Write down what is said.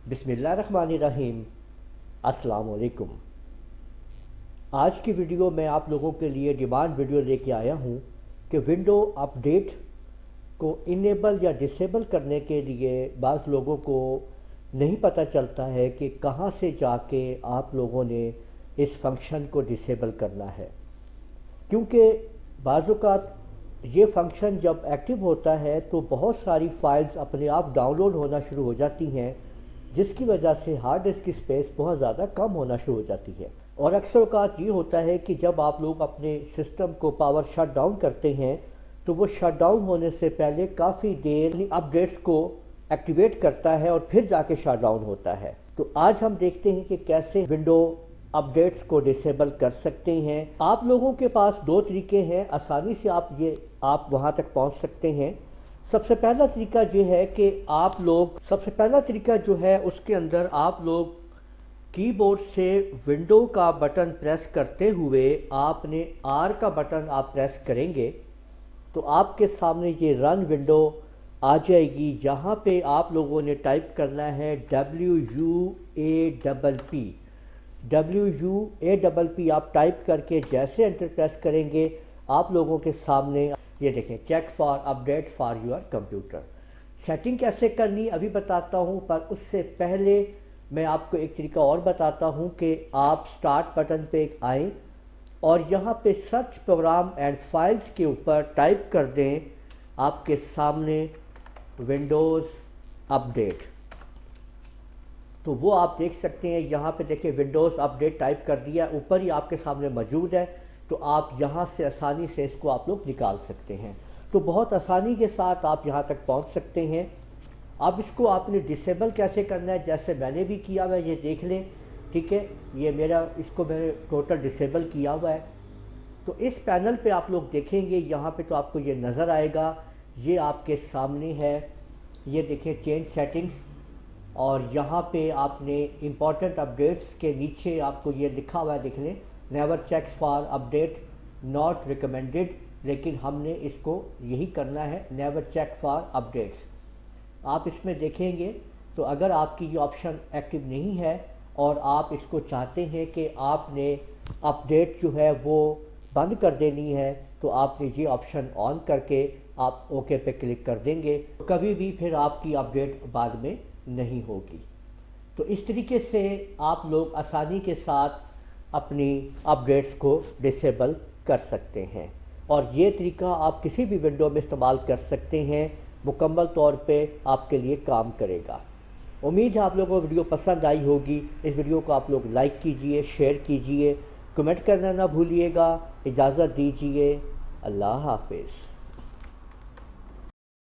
بسم اللہ الرحمن الرحیم۔ السلام علیکم۔ آج کی ویڈیو میں آپ لوگوں کے لیے ڈیمانڈ ویڈیو لے کے آیا ہوں کہ ونڈو اپ ڈیٹ کو انیبل یا ڈسیبل کرنے کے لیے بعض لوگوں کو نہیں پتہ چلتا ہے کہ کہاں سے جا کے آپ لوگوں نے اس فنکشن کو ڈسیبل کرنا ہے، کیونکہ بعض اوقات یہ فنکشن جب ایکٹیو ہوتا ہے تو بہت ساری فائلز اپنے آپ ڈاؤن لوڈ ہونا شروع ہو جاتی ہیں، جس کی وجہ سے ہارڈ ڈسک کی اسپیس بہت زیادہ کم ہونا شروع ہو جاتی ہے۔ اور اکثر اوقات یہ ہوتا ہے کہ جب آپ لوگ اپنے سسٹم کو پاور شٹ ڈاؤن کرتے ہیں تو وہ شٹ ڈاؤن ہونے سے پہلے کافی دیر اپ ڈیٹس کو ایکٹیویٹ کرتا ہے اور پھر جا کے شٹ ڈاؤن ہوتا ہے۔ تو آج ہم دیکھتے ہیں کہ کیسے ونڈو اپ ڈیٹس کو ڈسیبل کر سکتے ہیں۔ آپ لوگوں کے پاس دو طریقے ہیں، آسانی سے آپ وہاں تک پہنچ سکتے ہیں۔ سب سے پہلا طریقہ یہ ہے کہ اس کے اندر آپ لوگ کی بورڈ سے ونڈو کا بٹن پریس کرتے ہوئے آپ نے آر کا بٹن آپ پریس کریں گے تو آپ کے سامنے یہ رن ونڈو آ جائے گی، جہاں پہ آپ لوگوں نے ٹائپ کرنا ہے WUAPP آپ ٹائپ کر کے جیسے انٹر پریس کریں گے آپ لوگوں کے سامنے یہ دیکھیں check for update for your computer. Setting کیسے کرنی ابھی بتاتا ہوں، پر اس سے پہلے میں آپ کو ایک طریقہ اور بتاتا ہوں کہ آپ سٹارٹ بٹن پہ آئیں اور یہاں پہ سرچ پروگرام اینڈ فائلز کے اوپر ٹائپ کر دیں آپ کے سامنے ونڈوز اپڈیٹ۔ تو وہ آپ دیکھ سکتے ہیں، یہاں پہ دیکھیں ونڈوز اپڈیٹ ٹائپ کر دیا، اوپر ہی آپ کے سامنے موجود ہے، تو آپ یہاں سے آسانی سے اس کو آپ لوگ نکال سکتے ہیں۔ تو بہت آسانی کے ساتھ آپ یہاں تک پہنچ سکتے ہیں۔ اب اس کو آپ نے ڈسیبل کیسے کرنا ہے، جیسے میں نے بھی کیا ہوا ہے، یہ دیکھ لیں، ٹھیک ہے، یہ اس کو میں نے ٹوٹل ڈسیبل کیا ہوا ہے۔ تو اس پینل پہ آپ لوگ دیکھیں گے، یہاں پہ تو آپ کو یہ نظر آئے گا، یہ آپ کے سامنے ہے، یہ دیکھیں چینج سیٹنگز، اور یہاں پہ آپ نے امپورٹنٹ اپڈیٹس کے نیچے آپ کو یہ لکھا ہوا ہے، دیکھ لیں never checks for update not recommended, لیکن ہم نے اس کو یہی کرنا ہے نیور چیک فار اپڈیٹس۔ آپ اس میں دیکھیں گے تو اگر آپ کی یہ آپشن ایکٹیو نہیں ہے اور آپ اس کو چاہتے ہیں کہ آپ نے اپڈیٹ جو ہے وہ بند کر دینی ہے تو آپ نے یہ آپشن آن کر کے آپ اوکے پہ کلک کر دیں گے، کبھی بھی پھر آپ کی اپڈیٹ بعد میں نہیں ہوگی۔ تو اس طریقے سے آپ لوگ آسانی کے ساتھ اپنی اپڈیٹس کو ڈسیبل کر سکتے ہیں، اور یہ طریقہ آپ کسی بھی ونڈو میں استعمال کر سکتے ہیں، مکمل طور پہ آپ کے لیے کام کرے گا۔ امید ہے آپ لوگوں کو ویڈیو پسند آئی ہوگی۔ اس ویڈیو کو آپ لوگ لائک کیجئے، شیئر کیجئے، کمنٹ کرنا نہ بھولیے گا۔ اجازت دیجئے، اللہ حافظ۔